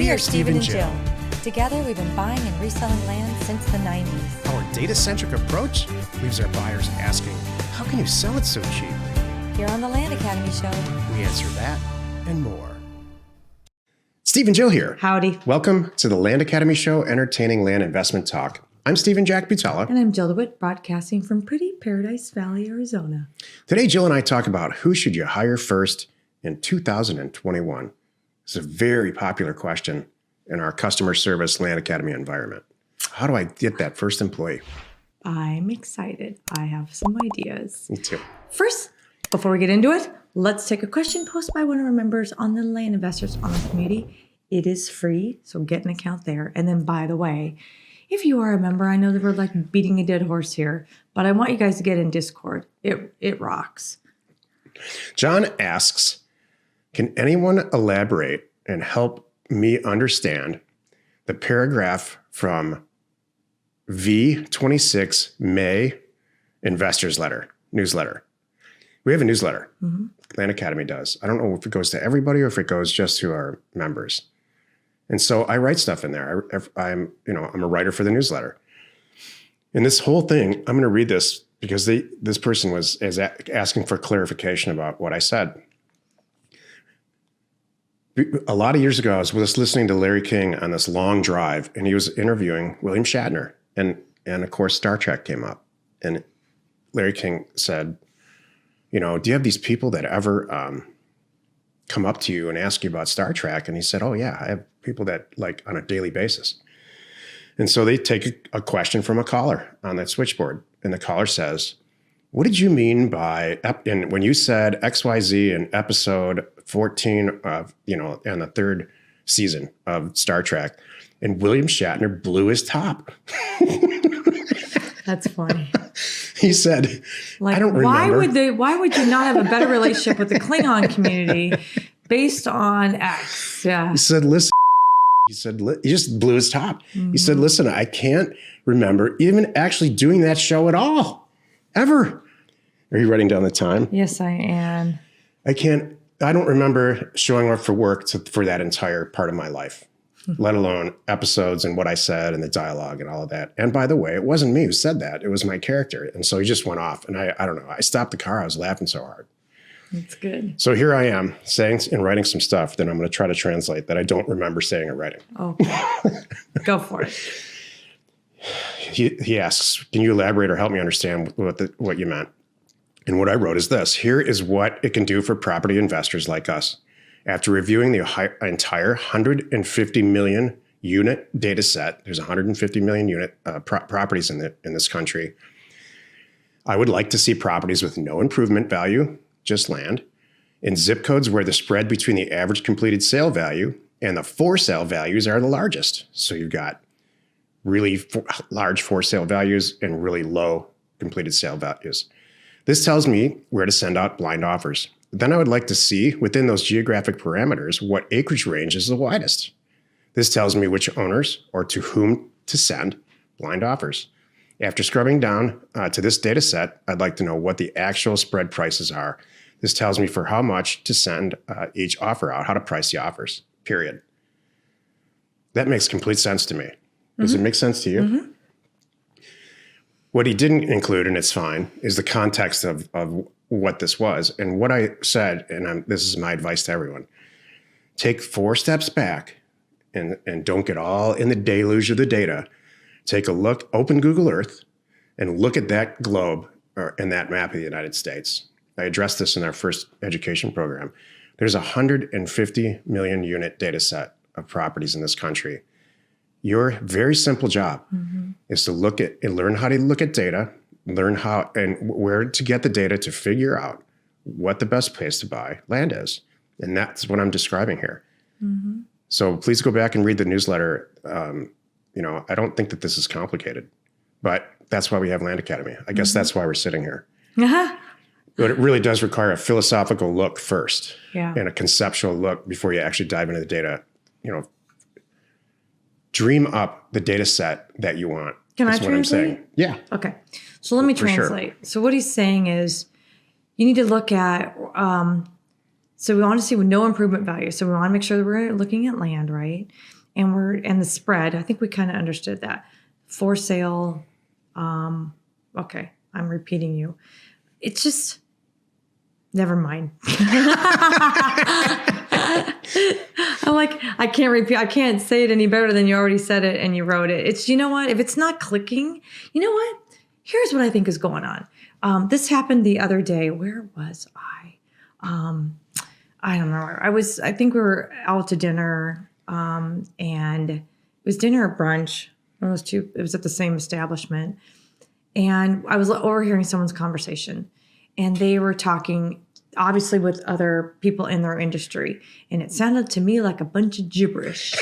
We are Stephen and Jill. Together, we've been buying and reselling land since the 90s. Our data-centric approach leaves our buyers asking, how can you sell it so cheap? Here on the Land Academy Show, We answer that and more. Steve and Jill here. Howdy. Welcome to the Land Academy Show, entertaining land investment talk. I'm Stephen Jack Butala. And I'm Jill DeWitt, broadcasting from pretty Paradise Valley, Arizona. Today, Jill and I talk about who should you hire first in 2021. It's a very popular question in our customer service Land Academy environment. How do I get that first employee? I'm excited. I have some ideas. Me too. First, before we get into it, let's take a question posted by one of our members on the Land Investors Online community. It is free, so get an account there. And then, by the way, if you are a member, I know that we're like beating a dead horse here, but I want you guys to get in Discord. It rocks. John asks, can anyone elaborate and help me understand the paragraph from V26 May investors newsletter? We have a newsletter. Mm-hmm. Land Academy does. I don't know if it goes to everybody or if it goes just to our members. And so I write stuff in there. I'm a writer for the newsletter. And this whole thing, I'm going to read this because this person is asking for clarification about what I said. A lot of years ago, I was just listening to Larry King on this long drive, and he was interviewing William Shatner. And of course, Star Trek came up. And Larry King said, do you have these people that ever come up to you and ask you about Star Trek? And he said, oh, yeah, I have people that like on a daily basis. And so they take a question from a caller on that switchboard. And the caller says, what did you mean by, and when you said XYZ in episode 14 of, and the third season of Star Trek, and William Shatner blew his top. That's funny. He said, I don't remember. Why would you not have a better relationship with the Klingon community based on X? Yeah. He said, listen, he just blew his top. Mm-hmm. He said, listen, I can't remember even actually doing that show at all, ever. Are you writing down the time? Yes, I am. I don't remember showing up for work for that entire part of my life, let alone episodes and what I said and the dialogue and all of that. And by the way, it wasn't me who said that. It was my character. And so he just went off. And I don't know. I stopped the car. I was laughing so hard. That's good. So here I am saying and writing some stuff that I'm going to try to translate that I don't remember saying or writing. Okay. Go for it. He asks, can you elaborate or help me understand what you meant? And what I wrote is this. Here is what it can do for property investors like us. After reviewing the entire 150 million unit data set, there's 150 million unit properties in this country. I would like to see properties with no improvement value, just land, in zip codes where the spread between the average completed sale value and the for sale values are the largest. So you've got really large for sale values and really low completed sale values. This tells me where to send out blind offers. Then I would like to see within those geographic parameters what acreage range is the widest. This tells me which owners or to whom to send blind offers. After scrubbing down to this data set, I'd like to know what the actual spread prices are. This tells me for how much to send each offer out, how to price the offers, period. That makes complete sense to me. Does it make sense to you? Mm-hmm. What he didn't include, and it's fine, is the context of what this was. And what I said, and this is my advice to everyone, take 4 steps back and don't get all in the deluge of the data. Take a look, open Google Earth, and look at that globe and that map of the United States. I addressed this in our first education program. There's a 150 million unit data set of properties in this country. Your very simple job is to look at and learn how to look at data, learn how and where to get the data to figure out what the best place to buy land is. And that's what I'm describing here. Mm-hmm. So please go back and read the newsletter. I don't think that this is complicated, but that's why we have Land Academy. I guess that's why we're sitting here. Uh-huh. But it really does require a philosophical look first and a conceptual look before you actually dive into the data. Dream up the data set that you want. Can I translate? What I'm saying. Yeah. Okay. So let me translate. Sure. So what he's saying is you need to look at So we want to see with no improvement value. So we want to make sure that we're looking at land, right? And the spread. I think we kind of understood that. For sale. Okay, I'm repeating you. It's just never mind. I'm like, I can't say it any better than you already said it and you wrote it. It's, you know what? If it's not clicking, you know what? Here's what I think is going on. This happened the other day. Where was I? I don't know. I think we were out to dinner, and it was dinner or brunch. One of those two. It was at the same establishment. And I was overhearing someone's conversation, and they were talking obviously with other people in their industry. And it sounded to me like a bunch of gibberish.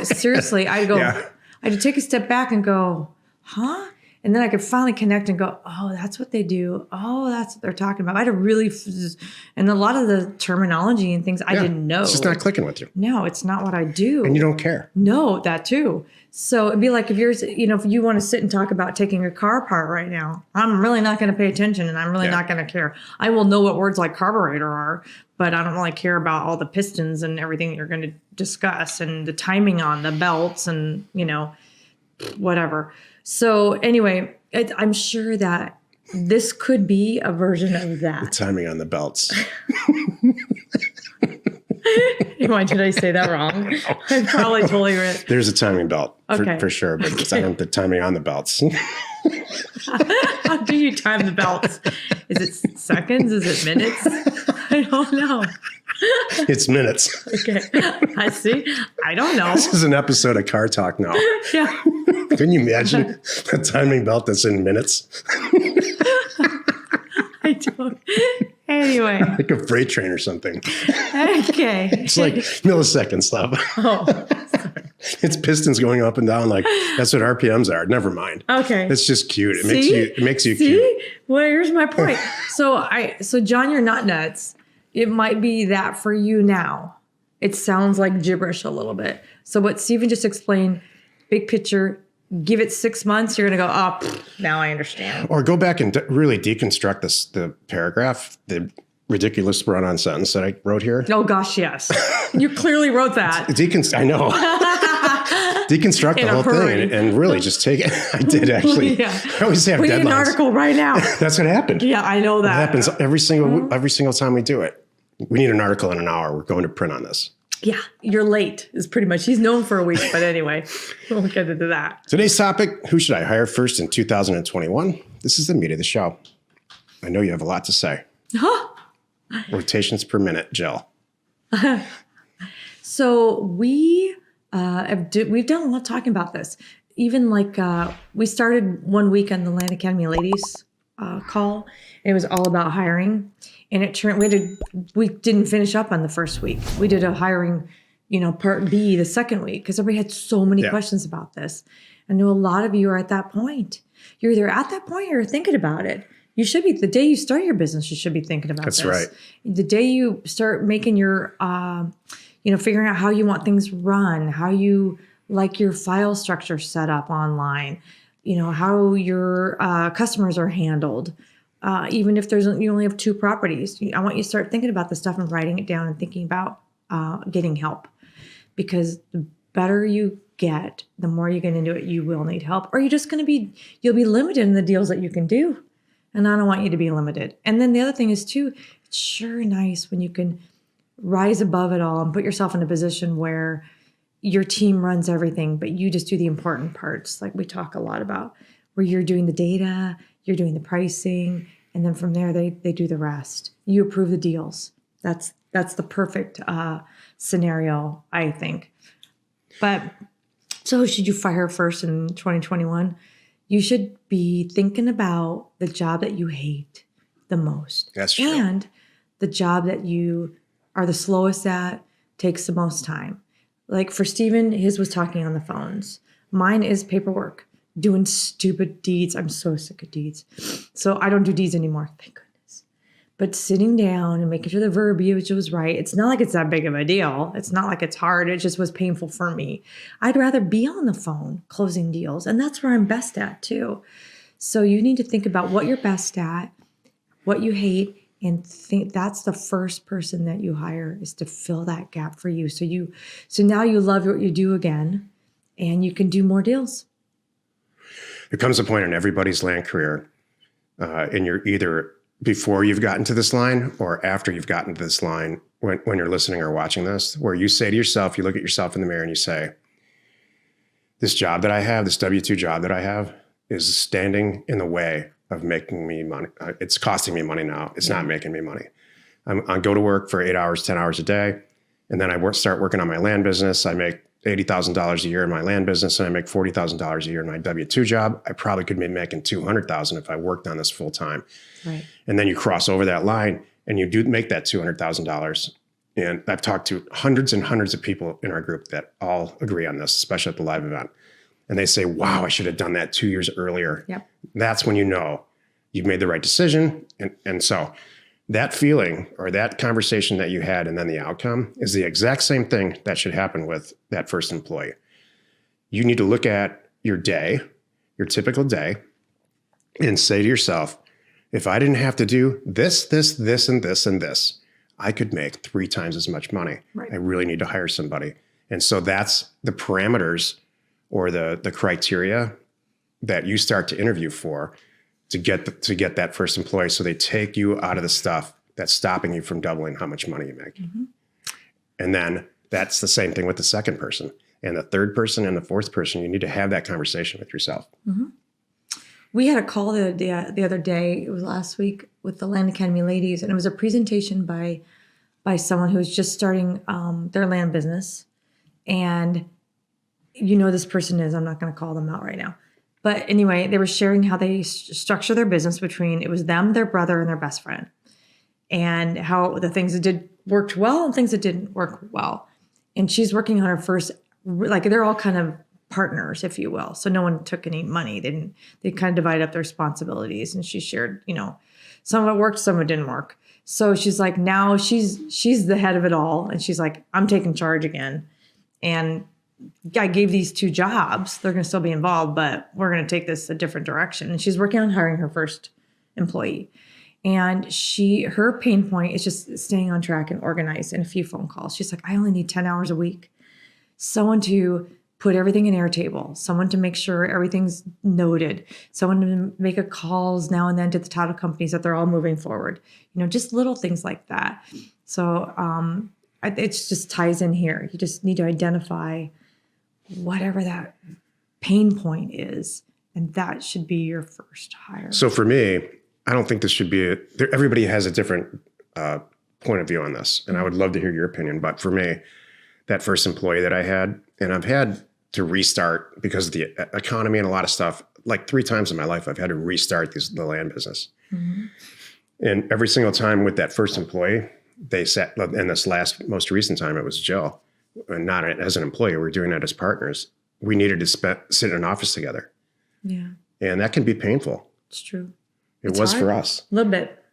Seriously, I'd take a step back and go, huh? And then I could finally connect and go, oh, that's what they do. Oh, that's what they're talking about. I had to really, and a lot of the terminology and things I didn't know. It's just not clicking with you. No, it's not what I do. And you don't care. No, that too. So it'd be like if if you want to sit and talk about taking your car apart right now, I'm really not going to pay attention and I'm really not going to care. I will know what words like carburetor are, but I don't really care about all the pistons and everything that you're going to discuss and the timing on the belts and, whatever. So anyway, I'm sure that this could be a version of that. The timing on the belts. Why did I say that wrong? I probably totally read. There's a timing belt Okay. for sure, but it's not the timing on the belts. How do you time the belts? Is it seconds? Is it minutes? I don't know. It's minutes. Okay. I see. I don't know. This is an episode of Car Talk now. Yeah. Can you imagine a timing belt that's in minutes? I don't. Anyway. Like a freight train or something. Okay. It's like milliseconds, love. Oh, It's pistons going up and down. Like that's what RPMs are. Never mind. okay. It's just cute. It makes you See? cute. Well, here's my point. So John, you're not nuts. It might be that for you now. It sounds like gibberish a little bit. So what Stephen just explained, big picture, give it 6 months, you're going to go, oh, now I understand. Or go back and really deconstruct the paragraph, the ridiculous run-on sentence that I wrote here. Oh, gosh, yes. You clearly wrote that. I know. Deconstruct In the a whole hurry. thing and really just take it. I did actually. Yeah. I always have We need an deadlines. article right now. That's what happened. Yeah, I know It that. happens every single time we do it. We need an article in an hour. We're going to print on this. Yeah, you're late is pretty much. He's known for a week, but anyway, we'll get into that. Today's topic, who should I hire first in 2021? This is the meat of the show. I know you have a lot to say. Huh? Rotations per minute, Jill. So we've done a lot talking about this. Even like we started one week on the Land Academy Ladies call. And it was all about hiring, and it turned. We didn't finish up on the first week. We did a hiring, part B the second week because everybody had so many questions about this. I know a lot of you are at that point. You're either at that point or you're thinking about it. You should be the day you start your business. You should be thinking about this. That's right. The day you start making your, figuring out how you want things run, how you like your file structure set up online, how your customers are handled. Even if you only have 2 properties, I want you to start thinking about this stuff and writing it down and thinking about getting help, because the better you get, the more you get into it, you will need help, or you'll be limited in the deals that you can do. And I don't want you to be limited. And then the other thing is too, it's sure nice when you can rise above it all and put yourself in a position where your team runs everything, but you just do the important parts, like we talk a lot about, where you're doing the data, you're doing the pricing, and then from there they do the rest. You approve the deals. That's the perfect scenario, I think. But so should you fire first in 2021? You should be thinking about the job that you hate the most. That's true. And the job that you are the slowest at, takes the most time. Like for Stephen, his was talking on the phones. Mine is paperwork, doing stupid deeds. I'm so sick of deeds. So I don't do deeds anymore, thank goodness. But sitting down and making sure the verbiage was right, it's not like it's that big of a deal. It's not like it's hard. It just was painful for me. I'd rather be on the phone closing deals. And that's where I'm best at too. So you need to think about what you're best at, what you hate, and think that's the first person that you hire is to fill that gap for you. So now you love what you do again, and you can do more deals. There comes a point in everybody's land career, and you're either before you've gotten to this line or after you've gotten to this line when you're listening or watching this, where you say to yourself, you look at yourself in the mirror and you say, this job that I have, this W-2 job that I have is standing in the way of making me money. It's costing me money now. It's not making me money. I go to work for 8 hours, 10 hours a day, and then I start working on my land business. I make $80,000 a year in my land business, and I make $40,000 a year in my W-2 job. I probably could be making $200,000 if I worked on this full time. Right. And then you cross over that line and you do make that $200,000. And I've talked to hundreds and hundreds of people in our group that all agree on this, especially at the live event. And they say, wow, I should have done that 2 years earlier. Yep. That's when you know you've made the right decision. And so that feeling or that conversation that you had and then the outcome is the exact same thing that should happen with that first employee. You need to look at your day, your typical day, and say to yourself, if I didn't have to do this, this, this, and this, and this, I could make 3 times as much money. Right. I really need to hire somebody. And so that's the parameters or the criteria that you start to interview for to get that first employee. So they take you out of the stuff that's stopping you from doubling how much money you make. Mm-hmm. And then that's the same thing with the second person and the third person and the fourth person. You need to have that conversation with yourself. Mm-hmm. We had a call the other day, it was last week, with the Land Academy ladies, and it was a presentation by someone who's just starting their land business. And this person is, I'm not going to call them out right now. But anyway, they were sharing how they structure their business between, it was them, their brother, and their best friend. And how the things that worked well and things that didn't work well. And she's working on her first, like they're all kind of partners, if you will. So no one took any money. They kind of divided up their responsibilities. And she shared, some of it worked, some of it didn't work. So she's like, now she's the head of it all. And she's like, I'm taking charge again. And I gave these 2 jobs. They're going to still be involved, but we're going to take this a different direction. And she's working on hiring her first employee. And her pain point is just staying on track and organized and a few phone calls. She's like, I only need 10 hours a week. Someone to put everything in Airtable, someone to make sure everything's noted, someone to make a calls now and then to the title companies that they're all moving forward. Just little things like that. So it just ties in here. You just need to identify whatever that pain point is, and that should be your first hire. So for me, I don't think this should be everybody has a different point of view on this, and I would love to hear your opinion. But for me, that first employee that I had, and I've had to restart because of the economy and a lot of stuff, like 3 times in my life, I've had to restart the land business. Mm-hmm. And every single time with that first employee, they sat, and this most recent time, it was Jill, and not as an employee, we were doing that as partners. We needed to sit in an office together. Yeah. And that can be painful. It's true. It was hard for us. A little bit.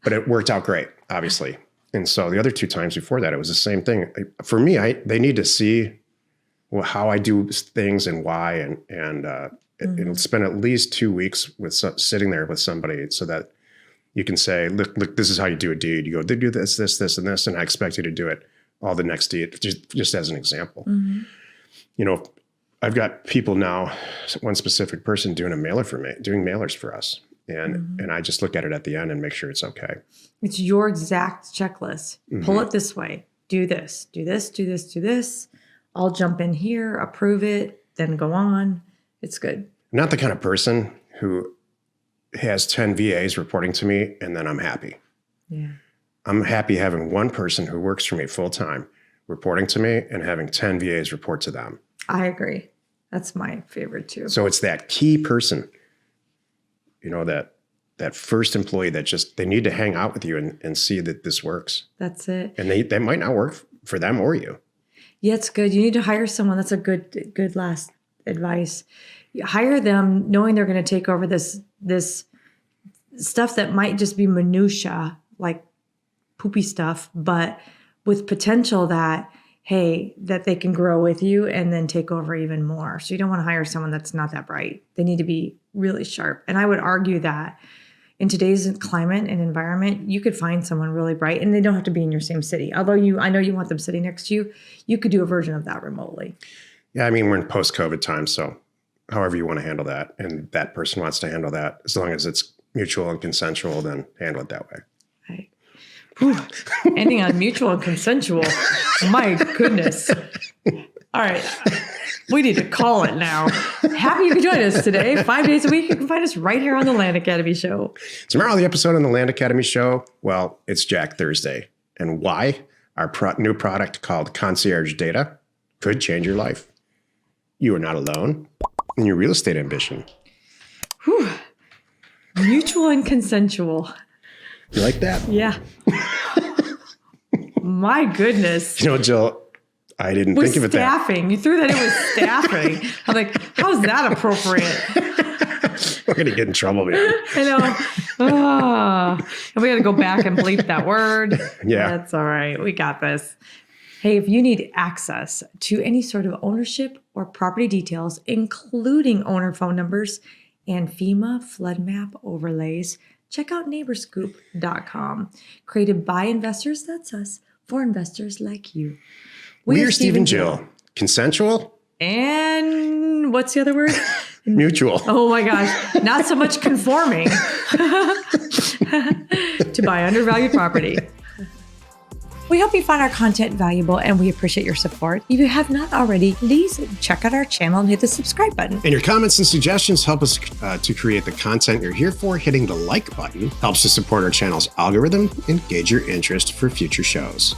But it worked out great, obviously. And so the other 2 times before that, it was the same thing. For me, they need to see how I do things and why, and spend at least 2 weeks sitting there with somebody so that you can say, look, this is how you do a deed. You go, they do this, this, this, and this, and I expect you to do it all the next deed, just as an example. Mm-hmm. I've got people now, one specific person doing doing mailers for us. And I just look at it at the end and make sure it's okay. It's your exact checklist. Mm-hmm. Pull it this way. Do this, do this, do this, do this. I'll jump in here, approve it, then go on. It's good. I'm not the kind of person who has 10 VAs reporting to me and then I'm happy. Yeah. I'm happy having one person who works for me full time reporting to me and having 10 VAs report to them. I agree. That's my favorite too. So it's that key person, that first employee that they need to hang out with you and see that this works. That's it. And they might not work for them or you. Yeah, it's good. You need to hire someone. That's a good last advice. You hire them knowing they're going to take over this stuff that might just be minutia, like poopy stuff, but with potential that they can grow with you and then take over even more. So you don't want to hire someone that's not that bright. They need to be really sharp. And I would argue that in today's climate and environment, you could find someone really bright, and they don't have to be in your same city. Although I know you want them sitting next to you, you could do a version of that remotely. Yeah, I mean, we're in post-COVID times, so however you want to handle that, and that person wants to handle that, as long as it's mutual and consensual, then handle it that way. Right. Whew. Ending on mutual and consensual. My goodness. All right. We need to call it now. Happy you could join us today. 5 days a week. You can find us right here on the Land Academy Show. Tomorrow, the episode on the Land Academy Show, well, it's Jack Thursday. And why? Our new product called Concierge Data could change your life. You are not alone in your real estate ambition. Whew. Mutual and consensual. You like that? Yeah. My goodness. You know, Jill, I didn't think of it that. Staffing. You threw that in with staffing. I'm like, how's that appropriate? We're going to get in trouble, man. I know. And we got to go back and bleep that word. Yeah. That's all right. We got this. Hey, if you need access to any sort of ownership or property details, including owner phone numbers and FEMA flood map overlays, check out neighborscoop.com. Created by investors, that's us, for investors like you. We are Steve and Jill. Consensual? And what's the other word? Mutual. Oh my gosh. Not so much conforming to buy undervalued property. We hope you find our content valuable and we appreciate your support. If you have not already, please check out our channel and hit the subscribe button. And your comments and suggestions help us to create the content you're here for. Hitting the like button helps to support our channel's algorithm and gauge your interest for future shows.